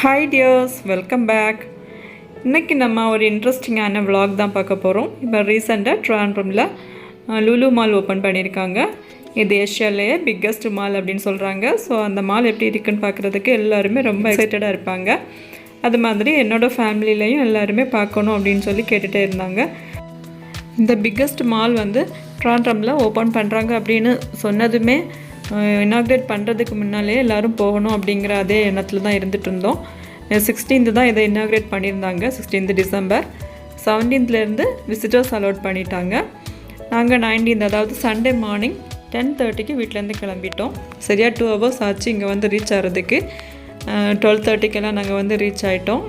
Hi tears, welcome back. இன்றைக்கி நம்ம ஒரு இன்ட்ரெஸ்டிங்கான விலாக் தான் பார்க்க போகிறோம். இப்போ ரீசெண்டாக ட்ரிவாண்ட்ரமில் லுலு மால் ஓப்பன் பண்ணியிருக்காங்க. இது ஏஷியாவிலேயே பிக்கஸ்ட் மால் அப்படின்னு சொல்கிறாங்க. ஸோ அந்த மால் எப்படி இருக்குன்னு பார்க்குறதுக்கு எல்லாருமே ரொம்ப எக்ஸைட்டடாக இருப்பாங்க. அது மாதிரி என்னோடய ஃபேமிலியிலையும் எல்லாருமே பார்க்கணும் அப்படின்னு சொல்லி கேட்டுகிட்டே இருந்தாங்க. இந்த பிக்கஸ்ட் மால் வந்து ட்ரிவாண்ட்ரமில் ஓப்பன் பண்ணுறாங்க அப்படின்னு சொன்னதுமே இனாக்ரேட் பண்ணுறதுக்கு முன்னாலே எல்லோரும் போகணும் அப்படிங்கிற அதே எண்ணத்தில் தான் இருந்துகிட்டு இருந்தோம். 16th தான் இதை இனாக்ரேட் பண்ணியிருந்தாங்க. 16th December. 17th visitors allot பண்ணிட்டாங்க. நாங்கள் 19th அதாவது சண்டே மார்னிங் 10:30க்கு வீட்டிலேருந்து கிளம்பிட்டோம். சரியாக 2 hours ஆச்சு இங்கே வந்து ரீச் ஆகிறதுக்கு. 12:30க்கெல்லாம் நாங்கள் வந்து ரீச் ஆகிட்டோம்.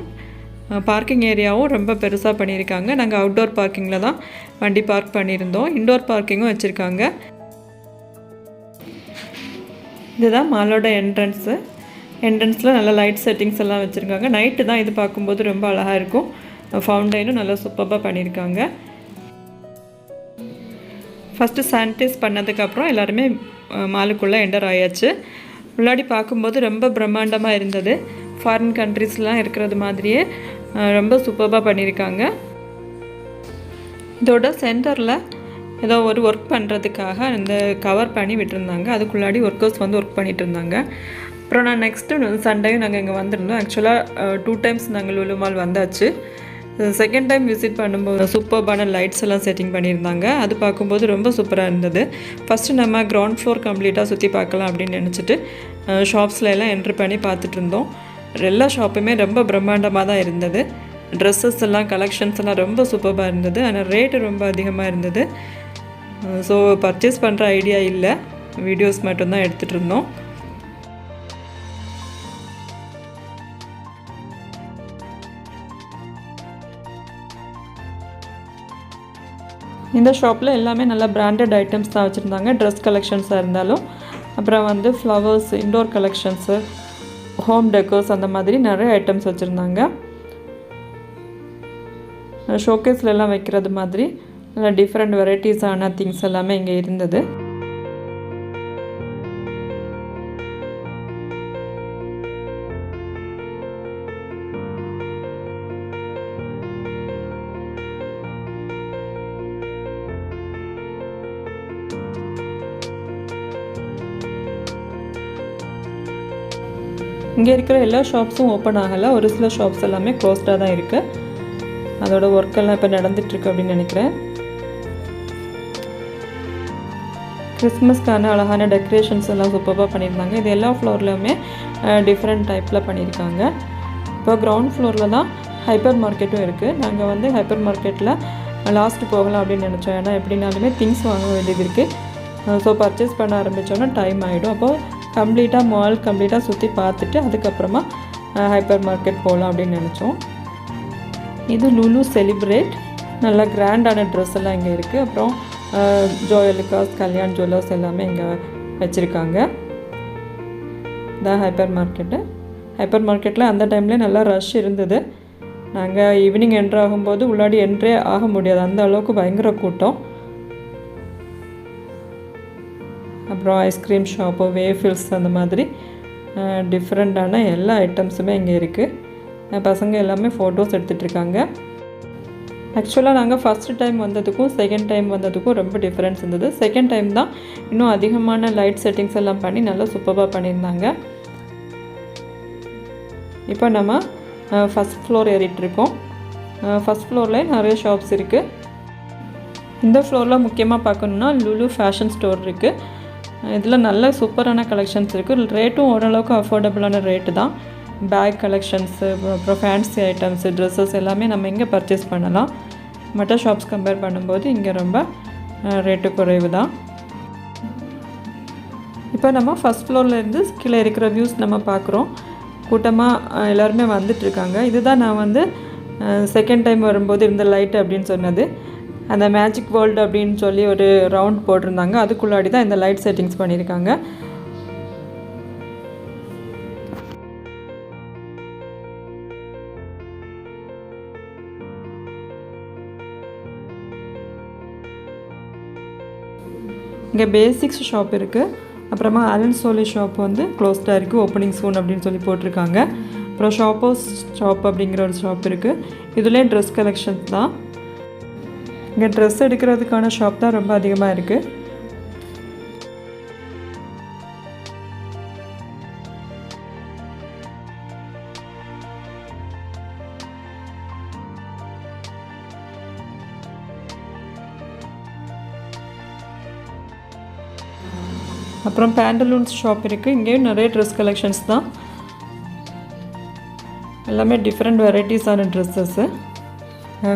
பார்க்கிங் ஏரியாவும் ரொம்ப பெருசாக பண்ணியிருக்காங்க. நாங்கள் அவுட்டோர் பார்க்கிங்கில் தான் வண்டி பார்க் பண்ணியிருந்தோம். இன்டோர் பார்க்கிங்கும் வச்சுருக்காங்க. இதுதான் மாலோட என்ட்ரன்ஸில் நல்ல லைட் செட்டிங்ஸ் எல்லாம் வச்சுருக்காங்க. நைட்டு தான் இது பார்க்கும்போது ரொம்ப அழகாக இருக்கும். ஃபவுண்டைனும் நல்லா சூப்பராக பண்ணியிருக்காங்க. ஃபஸ்ட்டு சானிடைஸ் பண்ணதுக்கப்புறம் எல்லாருமே மாலுக்குள்ளே என்டர் ஆயாச்சு. முன்னாடி பார்க்கும்போது ரொம்ப பிரம்மாண்டமாக இருந்தது. ஃபாரின் கண்ட்ரீஸ்லாம் இருக்கிறது மாதிரியே ரொம்ப சூப்பராக பண்ணியிருக்காங்க. இதோட சென்டரில் ஏதோ ஒரு ஒர்க் பண்ணுறதுக்காக இந்த கவர் பண்ணி விட்டுருந்தாங்க. அதுக்குள்ளாடி ஒர்க்கர்ஸ் வந்து ஒர்க் பண்ணிகிட்டு இருந்தாங்க. அப்புறம் நான் நெக்ஸ்ட்டு சண்டேயும் நாங்கள் இங்கே வந்திருந்தோம். ஆக்சுவலாக 2 times நாங்கள் லுலு மால் வந்தாச்சு. செகண்ட் டைம் விசிட் பண்ணும்போது சூப்பர்பான லைட்ஸ் எல்லாம் செட்டிங் பண்ணியிருந்தாங்க. அது பார்க்கும்போது ரொம்ப சூப்பராக இருந்தது. ஃபஸ்ட்டு நம்ம கிரவுண்ட் ஃப்ளோர் கம்ப்ளீட்டாக சுற்றி பார்க்கலாம் அப்படின்னு நினச்சிட்டு ஷாப்ஸில் எல்லாம் என்ட்ரு பண்ணி பார்த்துட்டு இருந்தோம். எல்லா ஷாப்புமே ரொம்ப பிரம்மாண்டமாக தான் இருந்தது. ட்ரெஸ்ஸஸ் எல்லாம் கலெக்ஷன்ஸ் எல்லாம் ரொம்ப சூப்பராக இருந்தது. ஆனால் ரேட்டு ரொம்ப அதிகமாக இருந்தது. ஸோ பர்ச்சேஸ் பண்ணுற ஐடியா இல்லை, வீடியோஸ் மட்டும்தான் எடுத்துகிட்டு இருந்தோம். இந்த ஷாப்பில் எல்லாமே நல்லா பிராண்டட் ஐட்டம்ஸ் தான் வச்சுருந்தாங்க. ட்ரெஸ் கலெக்ஷன்ஸாக இருந்தாலும், அப்புறம் வந்து flowers, indoor collections, home decors, அந்த மாதிரி நிறைய ஐட்டம்ஸ் வச்சுருந்தாங்க. ஷோகேஸில் எல்லாம் வைக்கிறது மாதிரி நல்லா டிஃப்ரெண்ட் வெரைட்டிஸான திங்ஸ் எல்லாமே இங்கே இருந்தது. இங்கே இருக்கிற எல்லா ஷாப்ஸும் ஓப்பன் ஆகலை. ஒரு சில ஷாப்ஸ் எல்லாமே க்ளோஸ்டாக தான் இருக்குது. அதோட ஒர்க்கெல்லாம் இப்போ நடந்துகிட்ருக்கு அப்படின்னு நினைக்கிறேன். கிறிஸ்மஸ்க்கான அழகான டெக்கரேஷன்ஸ் எல்லாம் சூப்பராக பண்ணியிருந்தாங்க. இது எல்லா ஃப்ளோர்லையுமே டிஃப்ரெண்ட் டைப்பில் பண்ணியிருக்காங்க. இப்போ கிரவுண்ட் ஃப்ளோரில் தான் ஹைப்பர் மார்க்கெட்டும் இருக்குது. நாங்கள் வந்து ஹைப்பர் மார்க்கெட்டில் லாஸ்ட்டு போகலாம் அப்படின்னு நினச்சோம். ஏன்னா எப்படினாலுமே திங்ஸ் வாங்க வேண்டியது இருக்குது. ஸோ பர்ச்சேஸ் பண்ண ஆரம்பித்தோன்னா டைம் ஆகிடும். அப்போது மால் கம்ப்ளீட்டாக சுற்றி பார்த்துட்டு அதுக்கப்புறமா ஹைப்பர் மார்க்கெட் போகலாம் அப்படின்னு நினச்சோம். இது லுலு செலிப்ரேட். நல்லா கிராண்டான ட்ரெஸ் எல்லாம் இங்கே இருக்குது. அப்புறம் ஜோயலுக்காஸ், கல்யாண் ஜுவல்லர்ஸ் எல்லாமே இங்கே வச்சுருக்காங்க. இதான் ஹைப்பர் மார்க்கெட்டு. ஹைப்பர் மார்க்கெட்டில் அந்த டைம்லேயே நல்லா ரஷ் இருந்தது. நாங்கள் ஈவினிங் என்ட்ரு ஆகும்போது உள்ளாடி என்ட்ரே ஆக முடியாது, அந்த அளவுக்கு பயங்கர கூட்டம். அப்புறம் ஐஸ்கிரீம் ஷாப்பு, வேஃபில்ஸ், அந்த மாதிரி டிஃப்ரெண்ட்டான எல்லா ஐட்டம்ஸுமே இங்கே இருக்குது. பசங்க எல்லாமே ஃபோட்டோஸ் எடுத்துகிட்ருக்காங்க. ஆக்சுவலாக நாங்கள் ஃபஸ்ட்டு டைம் வந்ததுக்கும் செகண்ட் டைம் வந்ததுக்கும் ரொம்ப டிஃப்ரென்ஸ் இருந்தது. செகண்ட் டைம் தான் இன்னும் அதிகமான லைட் செட்டிங்ஸ் எல்லாம் பண்ணி நல்லா சூப்பராக பண்ணியிருந்தாங்க. இப்போ நம்ம ஃபஸ்ட் ஃப்ளோர் ஏறிட்டுருக்கோம். ஃபஸ்ட் ஃப்ளோரில் நிறைய ஷாப்ஸ் இருக்குது. இந்த ஃப்ளோரில் முக்கியமாக பார்க்கணுன்னா லுலு ஃபேஷன் ஸ்டோர் இருக்குது. இதில் நல்ல சூப்பரான கலெக்ஷன்ஸ் இருக்குது. ரேட்டும் ஓரளவுக்கு அஃபோர்டபுளான ரேட்டு தான். பேக் கலெக்ஷன்ஸு, அப்புறம் ஃபேன்சி ஐட்டம்ஸு, ட்ரெஸ்ஸஸ் எல்லாமே நம்ம இங்கே பர்ச்சேஸ் பண்ணலாம். மற்ற ஷாப்ஸ் கம்பேர் பண்ணும்போது இங்கே ரொம்ப ரேட்டு குறைவு தான். இப்போ நம்ம ஃபஸ்ட் ஃப்ளோர்லேருந்து கீழே இருக்கிற வியூஸ் நம்ம பார்க்குறோம். கூட்டமாக எல்லாருமே வந்துட்டுருக்காங்க. இதுதான் நான் வந்து செகண்ட் டைம் வரும்போது இருந்த லைட்டு அப்படின்னு சொன்னது. அந்த மேஜிக் வேர்ல்டு அப்படின்னு சொல்லி ஒரு ரவுண்ட் போட்டிருந்தாங்க. அதுக்குள்ளாடி தான் இந்த லைட் செட்டிங்ஸ் பண்ணியிருக்காங்க. இங்கே பேசிக்ஸ் ஷாப் இருக்குது. அப்புறமா அலன் சோலி ஷாப் வந்து க்ளோஸ்டாக இருக்குது, ஓப்பனிங் சூன் அப்படின்னு சொல்லி போட்டிருக்காங்க. அப்புறம் ஷாப்பர்ஸ் ஷாப் அப்படிங்கிற ஒரு ஷாப் இருக்குது. இதுலேயும் ட்ரெஸ் கலெக்ஷன்ஸ் தான். இங்கே ட்ரெஸ் எடுக்கிறதுக்கான ஷாப் தான் ரொம்ப அதிகமாக இருக்குது. அப்புறம் பேண்டலூன்ஸ் ஷாப் இருக்குது. இங்கேயும் நிறைய ட்ரெஸ் கலெக்ஷன்ஸ் தான். எல்லாமே டிஃப்ரெண்ட் வெரைட்டிஸான ட்ரெஸ்ஸஸ்ஸு.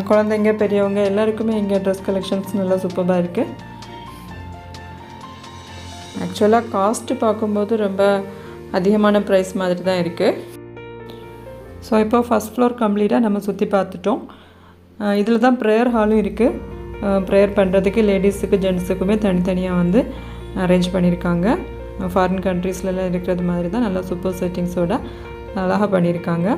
குழந்தைங்க பெரியவங்க எல்லாருக்குமே இங்கே ட்ரெஸ் கலெக்ஷன்ஸ் நல்லா சூப்பராக இருக்குது. ஆக்சுவலாக காஸ்ட்டு பார்க்கும்போது ரொம்ப அதிகமான ப்ரைஸ் மாதிரி தான் இருக்குது. ஸோ இப்போ ஃபஸ்ட் ஃப்ளோர் கம்ப்ளீட்டாக நம்ம சுற்றி பார்த்துட்டோம். இதில் தான் ப்ரேயர் ஹாலும் இருக்குது. ப்ரேயர் பண்ணுறதுக்கு லேடிஸுக்கு ஜென்ஸுக்குமே தனித்தனியாக வந்து அரேஞ்ச் பண்ணியிருக்காங்க. ஃபாரின் கண்ட்ரீஸ்லலாம் இருக்கிறது மாதிரி தான் நல்லா சூப்பர் செட்டிங்ஸோட அழகாக பண்ணியிருக்காங்க.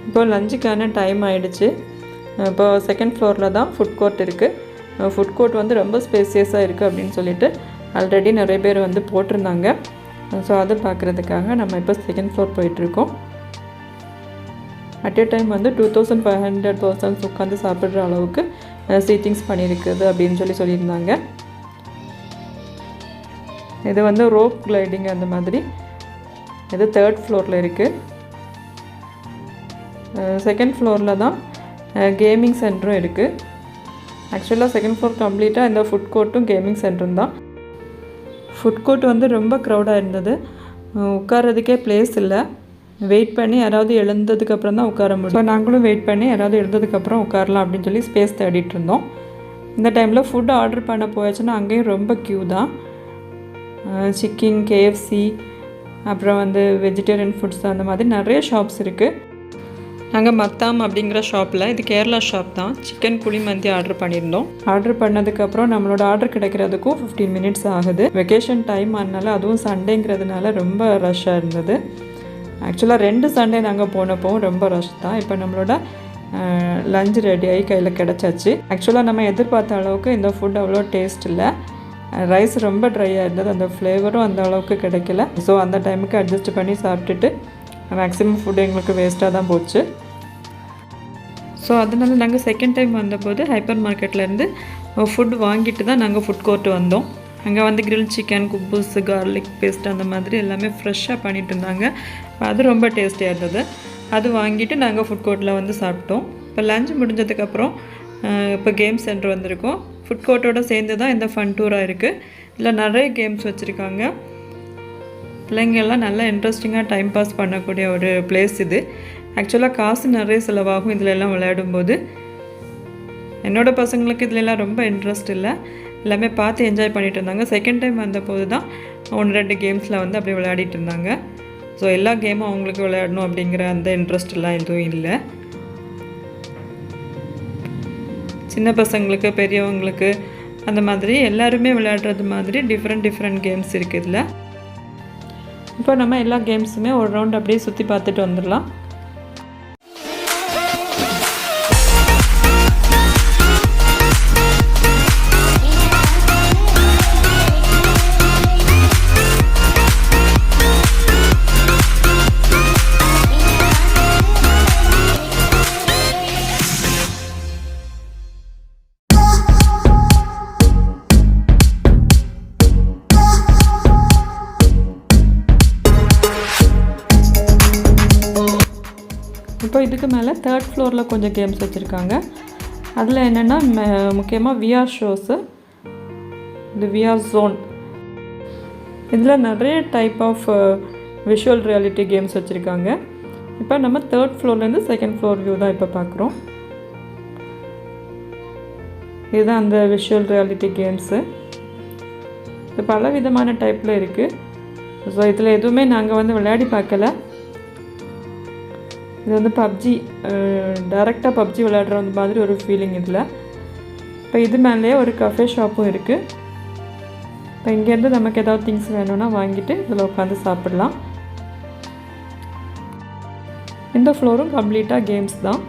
இப்போ லஞ்சுக்கான டைம் ஆகிடுச்சு. இப்போ செகண்ட் ஃப்ளோரில் தான் ஃபுட் கோர்ட் இருக்குது. ஃபுட் கோர்ட் வந்து ரொம்ப ஸ்பேசியஸாக இருக்குது அப்படின்னு சொல்லிட்டு ஆல்ரெடி நிறைய பேர் வந்து போட்டிருந்தாங்க. ஸோ அதை பார்க்குறதுக்காக நம்ம இப்போ செகண்ட் ஃப்ளோர் போயிட்டுருக்கோம். அட் ஏ டைம் வந்து 2500 பர்சன்ஸ் உட்காந்து சாப்பிட்ற அளவுக்கு சீட்டிங்ஸ் பண்ணியிருக்குது அப்படின்னு சொல்லியிருந்தாங்க. இது வந்து ரோப் கிளைடிங் அந்த மாதிரி. இது தேர்ட் ஃப்ளோரில் இருக்குது. செகண்ட் ஃப்ளோரில் தான் கேமிங் சென்டரும் இருக்குது. ஆக்சுவலாக செகண்ட் ஃப்ளோர் கம்ப்ளீட்டாக இந்த ஃபுட் கோர்ட்டும் கேமிங் சென்டரும் தான். ஃபுட் கோர்ட் வந்து ரொம்ப க்ரௌடாக இருந்தது. உட்கார்றதுக்கே பிளேஸ் இல்லை. வெயிட் பண்ணி யாராவது எழுந்ததுக்கப்புறம் தான் உட்கார முடியும். ஸோ நாங்களும் வெயிட் பண்ணி யாராவது எழுந்ததுக்கப்புறம் உட்காரலாம் அப்படின்னு சொல்லி ஸ்பேஸ் தேடிட்டு இருந்தோம். இந்த டைமில் ஃபுட் ஆர்டர் பண்ண போயாச்சுன்னா அங்கேயும் ரொம்ப க்யூ தான். சிக்கன், KFC, அப்புறம் வந்து வெஜிடேரியன் ஃபுட்ஸ் அந்த மாதிரி நிறைய ஷாப்ஸ் இருக்குது. நாங்கள் மத்தாம் அப்படிங்கிற ஷாப்பில், இது கேரளா ஷாப் தான், சிக்கன் குழிமந்தி ஆர்டர் பண்ணியிருந்தோம். ஆர்டர் பண்ணதுக்கப்புறம் நம்மளோட ஆர்டர் கிடைக்கிறதுக்கும் 15 மினிட்ஸ் ஆகுது. வெக்கேஷன் டைம் ஆனால, அதுவும் சண்டேங்கிறதுனால ரொம்ப ரஷ்ஷாக இருந்தது. ஆக்சுவலாக 2 சண்டே நாங்கள் போனப்போ ரொம்ப ரஷ் தான். இப்போ நம்மளோட லஞ்ச் ரெடியாகி கையில் கிடச்சாச்சு. ஆக்சுவலாக நம்ம எதிர்பார்த்த அளவுக்கு இந்த ஃபுட் அவ்வளோ டேஸ்ட் இல்லை. ரைஸ் ரொம்ப ட்ரையாக இருந்தது. அந்த ஃப்ளேவரும் அந்த அளவுக்கு கிடைக்கல. ஸோ அந்த டைமுக்கு அட்ஜஸ்ட் பண்ணி சாப்பிட்டுட்டு மேக்ஸிமம் ஃபுட் எங்களுக்கு வேஸ்ட்டாக தான் போச்சு. ஸோ அதனால நாங்கள் செகண்ட் டைம் வந்தபோது ஹைப்பர் மார்க்கெட்லேருந்து ஃபுட் வாங்கிட்டு தான் நாங்கள் ஃபுட் கோர்ட் வந்தோம். அங்கே வந்து கிரில் சிக்கன், குப்பூஸ், கார்லிக் பேஸ்ட் அந்த மாதிரி எல்லாமே ஃப்ரெஷ்ஷாக பண்ணிட்டு இருந்தாங்க. அது ரொம்ப டேஸ்டியாக இருந்தது. அது வாங்கிட்டு நாங்கள் ஃபுட் கோர்ட்டில் வந்து சாப்பிட்டோம். இப்போ லஞ்ச் முடிஞ்சதுக்கப்புறம் இப்போ கேம் சென்டர் வந்திருக்கோம். ஃபுட் கோர்ட்டோடு சேர்ந்து தான் இந்த ஃபன் டூராக இருக்குது. இதில் நிறைய கேம்ஸ் வச்சுருக்காங்க. பிள்ளைங்கள்லாம் நல்லா இன்ட்ரெஸ்டிங்காக டைம் பாஸ் பண்ணக்கூடிய ஒரு பிளேஸ் இது. ஆக்சுவலாக காசு நிறைய செலவாகும் இதில் எல்லாம் விளையாடும்போது. என்னோடய பசங்களுக்கு இதிலெல்லாம் ரொம்ப இன்ட்ரெஸ்ட் இல்லை. எல்லாமே பார்த்து என்ஜாய் பண்ணிகிட்டு இருந்தாங்க. செகண்ட் டைம் வந்தபோது தான் 1-2 கேம்ஸில் வந்து அப்படியே விளையாடிட்டு இருந்தாங்க. ஸோ எல்லா கேமும் அவங்களுக்கு விளையாடணும் அப்படிங்கிற அந்த இன்ட்ரெஸ்ட்லாம் எதுவும் இல்லை. சின்ன பசங்களுக்கு, பெரியவங்களுக்கு அந்த மாதிரி எல்லாருமே விளையாடுறது மாதிரி டிஃப்ரெண்ட் கேம்ஸ் இருக்குது இதில். இப்போ நம்ம எல்லா கேம்ஸுமே ஒரு ரவுண்ட் அப்படியே சுற்றி பார்த்துட்டு வந்துடலாம். இப்போ இதுக்கு மேலே தேர்ட் ஃப்ளோரில் கொஞ்சம் கேம்ஸ் வச்சுருக்காங்க. அதில் என்னென்னா முக்கியமாக VR ஷோஸு, இந்த VR ஜோன், இதில் நிறைய type of visual reality games வச்சுருக்காங்க. இப்போ நம்ம தேர்ட் ஃப்ளோர்லேருந்து செகண்ட் ஃப்ளோர் வியூ தான் இப்போ பார்க்குறோம். இதுதான் அந்த விஷுவல் ரியாலிட்டி கேம்ஸு. இது பல விதமான டைப்பில் இருக்குது. ஸோ இதில் எதுவுமே நாங்கள் வந்து விளையாடி பார்க்கல. இது வந்து பப்ஜி, டைரெக்டாக பப்ஜி விளையாடுற மாதிரி ஒரு ஃபீலிங் இதில். இப்போ இது மேலேயே ஒரு கஃபே ஷாப்பும் இருக்குது. இப்போ இங்கேருந்து நமக்கு ஏதாவது திங்ஸ் வேணும்னா வாங்கிட்டு இதில் உட்காந்து சாப்பிட்லாம். இந்த ஃப்ளோரும் கம்ப்ளீட்டாக கேம்ஸ் தான்.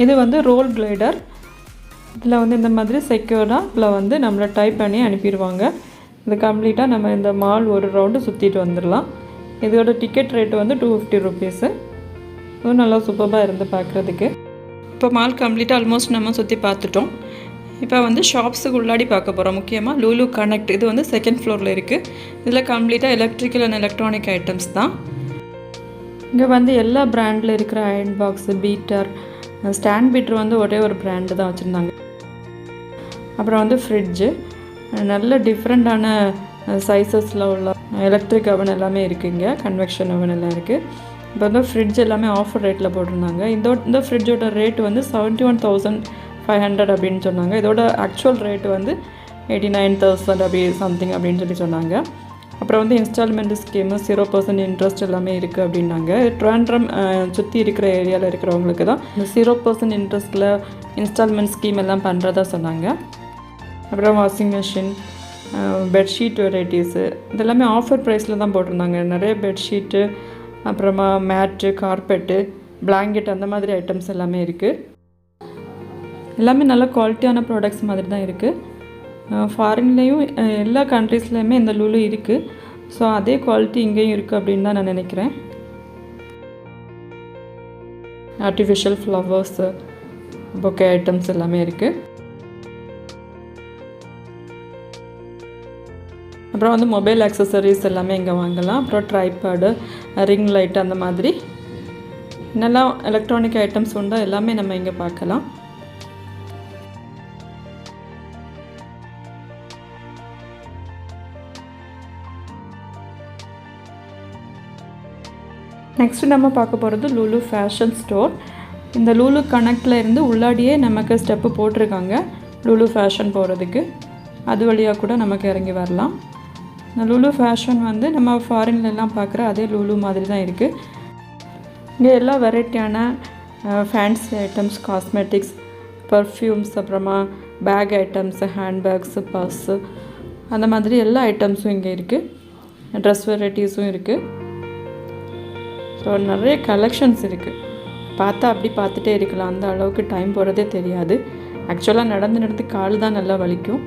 இது வந்து ரோல் கிளைடர். இதில் வந்து இந்த மாதிரி செக்யூராக இதில் வந்து நம்மளை டைப் பண்ணி அனுப்பிடுவாங்க. இது கம்ப்ளீட்டாக நம்ம இந்த மால் ஒரு ரவுண்டு சுற்றிட்டு வந்துடலாம். இதோட டிக்கெட் ரேட்டு வந்து 250 ருபீஸு. இதுவும் நல்லா சூப்பராக இருந்து பார்க்குறதுக்கு. இப்போ மால் கம்ப்ளீட்டாக ஆல்மோஸ்ட் நம்ம சுற்றி பார்த்துட்டோம். இப்போ வந்து ஷாப்ஸுக்கு உள்ளாடி பார்க்க போகிறோம். முக்கியமாக லூலு கனெக்ட், இது வந்து 2nd ஃப்ளோரில் இருக்குது. இதில் கம்ப்ளீட்டாக எலக்ட்ரிக்கல் அண்ட் எலக்ட்ரானிக் ஐட்டம்ஸ் தான். இங்கே வந்து எல்லா பிராண்டில் இருக்கிற iron box, Peter, stand Peter வந்து ஒரே ஒரு பிராண்டு தான் வச்சுருந்தாங்க. அப்புறம் வந்து ஃப்ரிட்ஜு, நல்ல டிஃப்ரெண்ட்டான சைஸஸில் உள்ள எலக்ட்ரிக் அவன் எல்லாமே இருக்குது. இங்கே கன்வெக்ஷன் அவன் எல்லாம் இருக்குது. இப்போ வந்து ஃப்ரிட்ஜ் எல்லாமே ஆஃபர் ரேட்டில் போட்டிருந்தாங்க. இந்த ஃப்ரிட்ஜோட ரேட் வந்து 71,500 அப்படின்னு சொன்னாங்க. இதோட ஆக்சுவல் ரேட்டு வந்து 89,000 அப்படி சம்திங் அப்படின்னு சொன்னாங்க. அப்புறம் வந்து இன்ஸ்டால்மெண்ட் ஸ்கீமு 0% இன்ட்ரெஸ்ட் எல்லாமே இருக்குது அப்படின்னாங்க. ட்ரிவாண்ட்ரம் சுற்றி இருக்கிற ஏரியாவில் இருக்கிறவங்களுக்கு தான் இந்த 0% இன்ட்ரெஸ்ட்டில் இன்ஸ்டால்மெண்ட் ஸ்கீம் எல்லாம் பண்ணுறதா சொன்னாங்க. அப்புறம் வாஷிங் மிஷின், பெட்ஷீட் வெரைட்டிஸு இதெல்லாமே ஆஃபர் ப்ரைஸில் தான் போட்டிருந்தாங்க. நிறைய பெட்ஷீட்டு, அப்புறமா மேட்டு, கார்பெட்டு, பிளாங்கெட் அந்த மாதிரி ஐட்டம்ஸ் எல்லாமே இருக்குது. எல்லாமே நல்ல குவாலிட்டியான ப்ராடக்ட்ஸ் மாதிரி தான் இருக்குது. ஃபாரின்லேயும் எல்லா கண்ட்ரீஸ்லேயுமே இந்த லுலு இருக்குது. ஸோ அதே குவாலிட்டி இங்கேயும் இருக்குது அப்படின்னு தான் நான் நினைக்கிறேன். ஆர்டிஃபிஷியல் ஃப்ளவர்ஸு, பொக்கே ஐட்டம்ஸ் எல்லாமே இருக்குது. அப்புறம் வந்து மொபைல் ஆக்சசரிஸ் எல்லாமே இங்கே வாங்கலாம். அப்புறம் ட்ரைபேடு, ரிங் லைட் அந்த மாதிரி நல்லா எலக்ட்ரானிக் ஐட்டம்ஸ் உண்டா எல்லாமே நம்ம இங்கே பார்க்கலாம். நெக்ஸ்ட்டு நம்ம பார்க்க போகிறது லுலு ஃபேஷன் ஸ்டோர். இந்த லுலு கனெக்டில் இருந்து உள்ளாடியே நமக்கு ஸ்டெப்பு போட்டிருக்காங்க லுலு ஃபேஷன் போகிறதுக்கு. அது வழியாக கூட நமக்கு இறங்கி வரலாம். இந்த லுலு ஃபேஷன் வந்து நம்ம ஃபாரின்லலாம் பார்க்குற அதே லுலு மாதிரி தான் இருக்குது. இங்கே எல்லா வெரைட்டியான ஃபேன்சி ஐட்டம்ஸ், காஸ்மெட்டிக்ஸ், பர்ஃப்யூம்ஸ், அப்புறமா பேக் ஐட்டம்ஸு, ஹேண்ட்பேக்ஸு, பர்ஸு அந்த மாதிரி எல்லா ஐட்டம்ஸும் இங்கே இருக்குது. ட்ரெஸ் வெரைட்டிஸும் இருக்குது. ஸோ நிறைய கலெக்ஷன்ஸ் இருக்குது. பார்த்தா அப்படி பார்த்துட்டே இருக்கலாம். அந்த அளவுக்கு டைம் போகிறதே தெரியாது. ஆக்சுவலாக நடந்து கால் தான் நல்லா வலிக்கும்.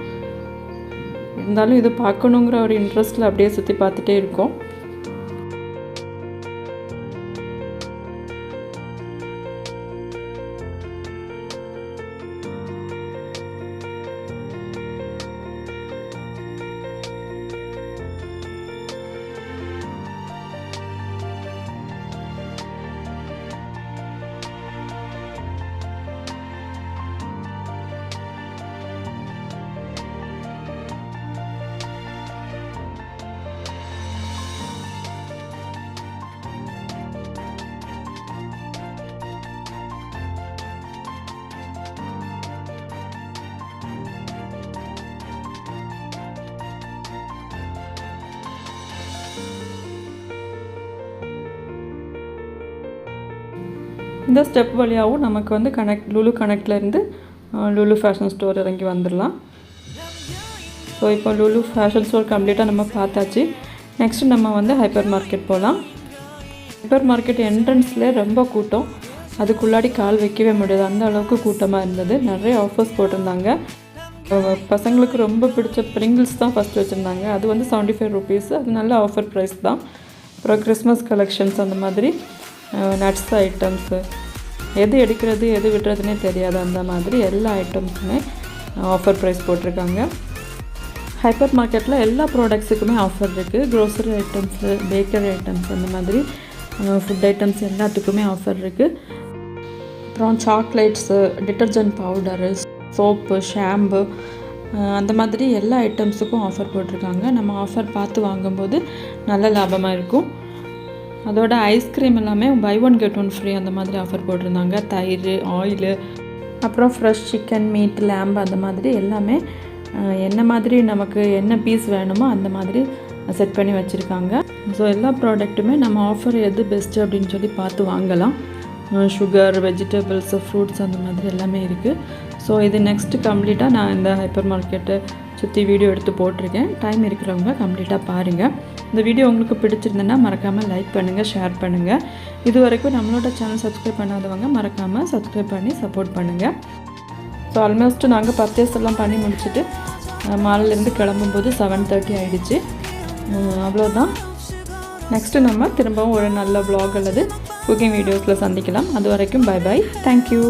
இருந்தாலும் இது பார்க்கணுங்கிற ஒரு இன்ட்ரெஸ்ட்டில் அப்படியே சுற்றி பார்த்துட்டே இருக்கோம். இந்த ஸ்டெப் வழியாகவும் நமக்கு வந்து லுலு கனெக்ட்லேருந்து லுலு ஃபேஷன் ஸ்டோர் இறங்கி வந்துடலாம். ஸோ இப்போ லுலு ஃபேஷன் ஸ்டோர் கம்ப்ளீட்டாக நம்ம பார்த்தாச்சு. நெக்ஸ்ட்டு நம்ம வந்து ஹைப்பர் மார்க்கெட் போகலாம். ஹைப்பர் மார்க்கெட் என்ட்ரன்ஸ்லேயே ரொம்ப கூட்டம். அதுக்குள்ளாடி கால் வைக்கவே முடியாது, அந்த அளவுக்கு கூட்டமாக இருந்தது. நிறைய ஆஃபர்ஸ் போட்டிருந்தாங்க. பசங்களுக்கு ரொம்ப பிடிச்ச ப்ரிங்கிள்ஸ் தான் ஃபஸ்ட்டு வச்சுருந்தாங்க. அது வந்து 75 ருபீஸ். அது நல்ல ஆஃபர் ப்ரைஸ் தான். அப்புறம் கிறிஸ்மஸ் கலெக்ஷன்ஸ் அந்த மாதிரி நட்ஸ் ஐட்டம்ஸு, எது எடுக்கிறது எது விடுறதுனே தெரியாது அந்த மாதிரி எல்லா ஐட்டம்ஸுமே ஆஃபர் ப்ரைஸ் போட்டிருக்காங்க. ஹைப்பர் மார்க்கெட்டில் எல்லா ப்ராடக்ட்ஸுக்குமே ஆஃபர் இருக்குது. க்ரோசரி ஐட்டம்ஸு, பேக்கரி ஐட்டம்ஸ் அந்த மாதிரி ஃபுட் ஐட்டம்ஸ் எல்லாத்துக்குமே ஆஃபர் இருக்குது. அப்புறம் chocolates, detergent powder, soap, shampoo அந்த மாதிரி எல்லா ஐட்டம்ஸுக்கும் ஆஃபர் போட்டிருக்காங்க. நம்ம ஆஃபர் பார்த்து வாங்கும்போது நல்ல லாபமாக இருக்கும். அதோட ஐஸ்கிரீம் எல்லாமே buy one get one free அந்த மாதிரி ஆஃபர் போட்டிருந்தாங்க. தயிர், ஆயிலு, அப்புறம் ஃப்ரெஷ் சிக்கன், மீட், லேம்பு அந்த மாதிரி எல்லாமே என்ன மாதிரி நமக்கு என்ன பீஸ் வேணுமோ அந்த மாதிரி செட் பண்ணி வச்சுருக்காங்க. ஸோ எல்லா ப்ராடக்ட்டுமே நம்ம ஆஃபர் எது பெஸ்ட்டு அப்படின்னு சொல்லி பார்த்து வாங்கலாம். சுகர், வெஜிடபிள்ஸ், ஃப்ரூட்ஸ் அந்த மாதிரி எல்லாமே இருக்குது. ஸோ இது நெக்ஸ்ட்டு கம்ப்ளீட்டாக நான் இந்த ஹைப்பர் மார்க்கெட்டை சுற்றி வீடியோ எடுத்து போட்டிருக்கேன். டைம் இருக்கிறவங்க கம்ப்ளீட்டாக பாருங்கள். இந்த வீடியோ உங்களுக்கு பிடிச்சிருந்ததுன்னா மறக்காமல் லைக் பண்ணுங்கள், ஷேர் பண்ணுங்கள். இது வரைக்கும் நம்மளோட சேனல் சப்ஸ்கிரைப் பண்ணாதவங்க மறக்காமல் சப்ஸ்கிரைப் பண்ணி சப்போர்ட் பண்ணுங்கள். ஸோ ஆல்மோஸ்ட்டு நாங்கள் பர்ச்சேஸ் எல்லாம் பண்ணி முடிச்சுட்டு மாலிலேருந்து கிளம்பும்போது 7:30 ஆகிடுச்சு. அவ்வளோதான். நெக்ஸ்ட்டு நம்ம திரும்பவும் ஒரு நல்ல vlog அல்லது குக்கிங் வீடியோஸில் சந்திக்கலாம். அது வரைக்கும் பை பை. தேங்க்யூ.